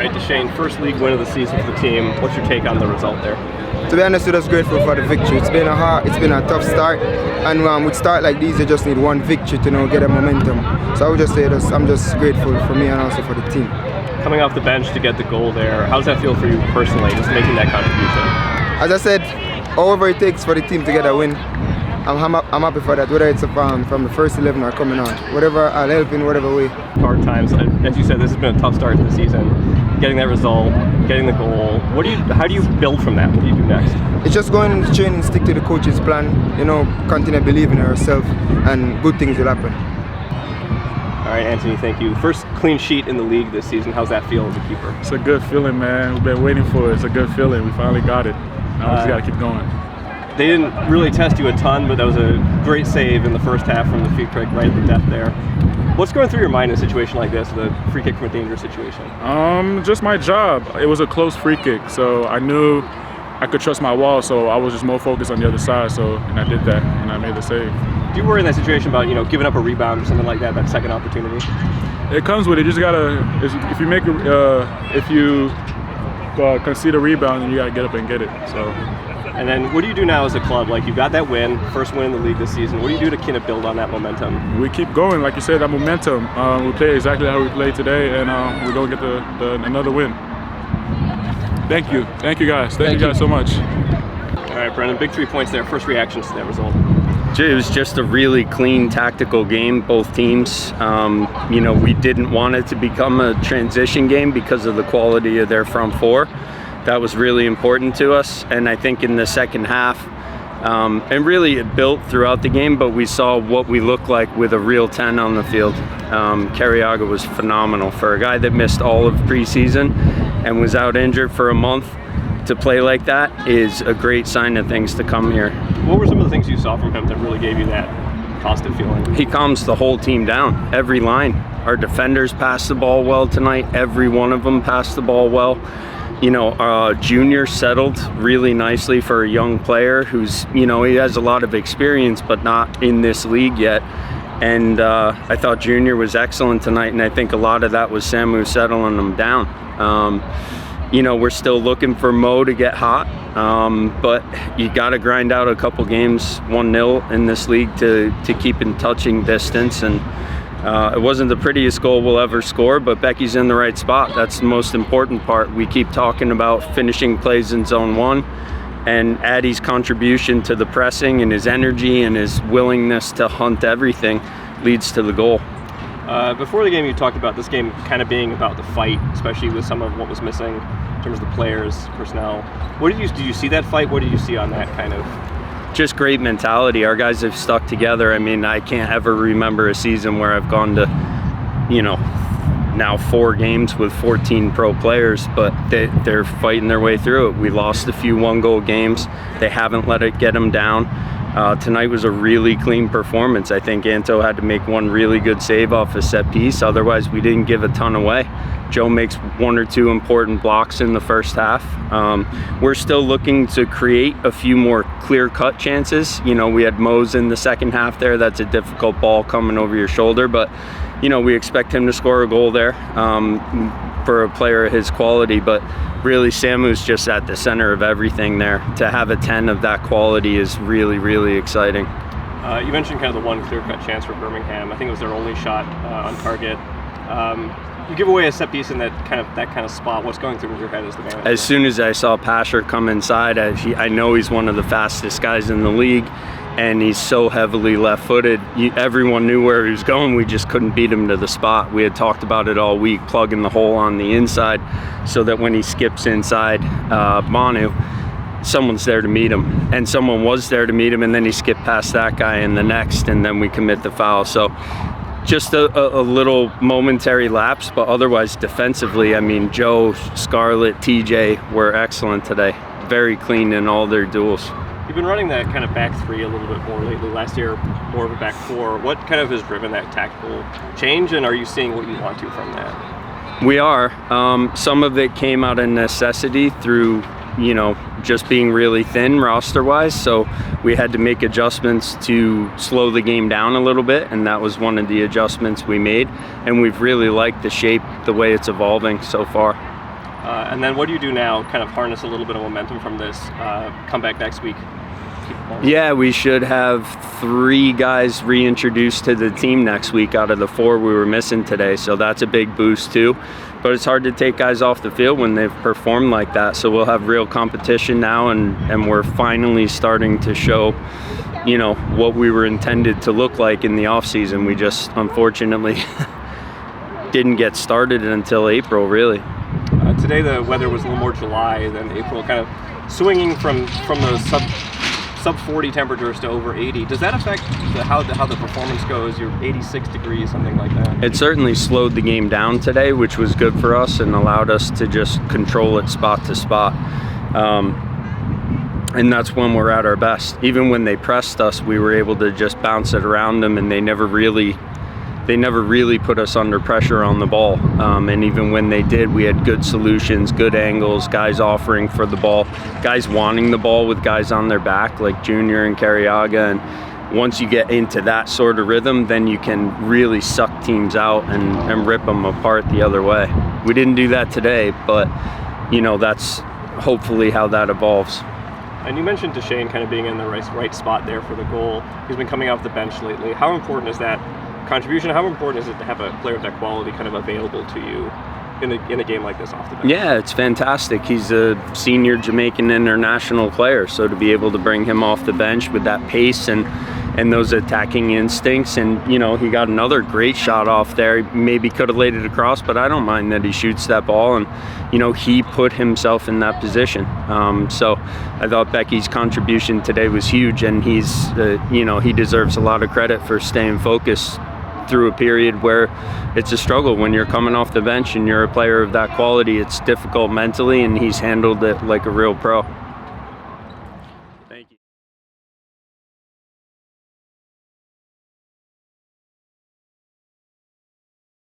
right, Deshane, first league win of the season for the team. What's your take on the result there? To be honest, we're just grateful for the victory. It's been a tough start, and with start like these, you just need one victory to get a momentum. So I would just say I'm just grateful for me and also for the team. Coming off the bench to get the goal there, how does that feel for you personally, just making that contribution? As I said, however it takes for the team to get a win, I'm happy for that, whether it's from the first 11 or coming on. Whatever, I'll help in whatever way. Hard times, as you said, this has been a tough start to the season. Getting that result, getting the goal, how do you build from that? What do you do next? It's just going into training, stick to the coach's plan, continue believing in yourself, and good things will happen. All right, Anthony, thank you. First clean sheet in the league this season. How's that feel as a keeper? It's a good feeling, man. We've been waiting for it. It's a good feeling. We finally got it. Now we just got to keep going. They didn't really test you a ton, but that was a great save in the first half from the free kick right at the death there. What's going through your mind in a situation like this, the free kick from a dangerous situation? Just my job. It was a close free kick, so I knew I could trust my wall, so I was just more focused on the other side, and I did that, and I made the save. Do you worry in that situation about, giving up a rebound or something like that second opportunity? It comes with it. You just gotta, if you concede a rebound, then you gotta get up and get it. So. And then what do you do now as a club? Like, you got that win, first win in the league this season. What do you do to kind of build on that momentum? We keep going, like you said, that momentum. We play exactly how we played today, and we're going to get another win. Thank you guys. Thank you guys so much. All right, Brendan, big 3 points there. First reactions to that result? It was just a really clean tactical game, both teams. We didn't want it to become a transition game because of the quality of their front four. That was really important to us, and I think in the second half, and really it built throughout the game, but we saw what we look like with a real 10 on the field. Carriaga was phenomenal. For a guy that missed all of preseason and was out injured for a month, to play like that is a great sign of things to come here. What were some of the things you saw from him that really gave you that positive feeling? He calms the whole team down, every line. Our defenders passed the ball well tonight. Every one of them passed the ball well. Junior settled really nicely for a young player who's, he has a lot of experience, but not in this league yet. And I thought Junior was excellent tonight, and I think a lot of that was Samu settling them down. We're still looking for Mo to get hot, but you got to grind out a couple games 1-0 in this league to keep in touching distance. And it wasn't the prettiest goal we'll ever score, but Becky's in the right spot. That's the most important part. We keep talking about finishing plays in zone 1, and Addy's contribution to the pressing and his energy and his willingness to hunt everything leads to the goal. Before the game, you talked about this game kind of being about the fight, especially with some of what was missing in terms of the players, personnel. Did you see that fight? What did you see on that kind of? Just great mentality. Our guys have stuck together. I mean, I can't ever remember a season where I've gone to, now 4 games with 14 pro players, but they're fighting their way through it. We lost a few 1-goal games. They haven't let it get them down. Tonight was a really clean performance. I think Anto had to make one really good save off a set piece. Otherwise, we didn't give a ton away. Joe makes 1 or 2 important blocks in the first half. We're still looking to create a few more clear-cut chances. We had Mose in the second half there. That's a difficult ball coming over your shoulder, but we expect him to score a goal there for a player of his quality. But really, Samu's just at the center of everything there. To have a 10 of that quality is really, really exciting. You mentioned kind of the one clear-cut chance for Birmingham. I think it was their only shot on target. You give away a set piece in that kind of spot. What's going through your head as the manager? As soon as I saw Pasher come inside, I know he's one of the fastest guys in the league, and he's so heavily left-footed. Everyone knew where he was going. We just couldn't beat him to the spot. We had talked about it all week, plugging the hole on the inside so that when he skips inside Manu, someone's there to meet him. And someone was there to meet him, and then he skipped past that guy in the next, and then we commit the foul. So just a little momentary lapse, but otherwise defensively, I mean, Joe, Scarlett, TJ were excellent today. Very clean in all their duels. You've been running that kind of back 3 a little bit more lately. Last year, more of a back 4. What kind of has driven that tactical change, and are you seeing what you want to from that? We are. Some of it came out of necessity through, just being really thin roster-wise. So we had to make adjustments to slow the game down a little bit, and that was one of the adjustments we made. And we've really liked the shape, the way it's evolving so far. And then what do you do now? Kind of harness a little bit of momentum from this. Come back next week. Yeah, we should have 3 guys reintroduced to the team next week out of the 4 we were missing today. So that's a big boost too. But it's hard to take guys off the field when they've performed like that. So we'll have real competition now, and we're finally starting to show, you know, what we were intended to look like in the off season. We just unfortunately didn't get started until April, really. Today the weather was a little more July than April, kind of swinging from those sub 40 temperatures to over 80. Does that affect how the performance goes? You're 86 degrees, something like that. It certainly slowed the game down today, which was good for us and allowed us to just control it spot to spot. And that's when we're at our best. Even when they pressed us, we were able to just bounce it around them, and they never really put us under pressure on the ball. And even when they did, we had good solutions, good angles, guys offering for the ball, guys wanting the ball with guys on their back like Junior and Carriaga. And once you get into that sort of rhythm, then you can really suck teams out and rip them apart the other way. We didn't do that today, but you know, that's hopefully how that evolves. And you mentioned Deshane kind of being in the right spot there for the goal. He's been coming off the bench lately. How important is that contribution? How important is it to have a player of that quality kind of available to you in a game like this off the bench? Yeah, it's fantastic. He's a senior Jamaican international player, so to be able to bring him off the bench with that pace and those attacking instincts, and you know, he got another great shot off there. Maybe could have laid it across, but I don't mind that he shoots that ball, and you know, he put himself in that position. So I thought Becky's contribution today was huge, and he's you know, he deserves a lot of credit for staying focused through a period where it's a struggle when you're coming off the bench and you're a player of that quality. It's difficult mentally, and he's handled it like a real pro.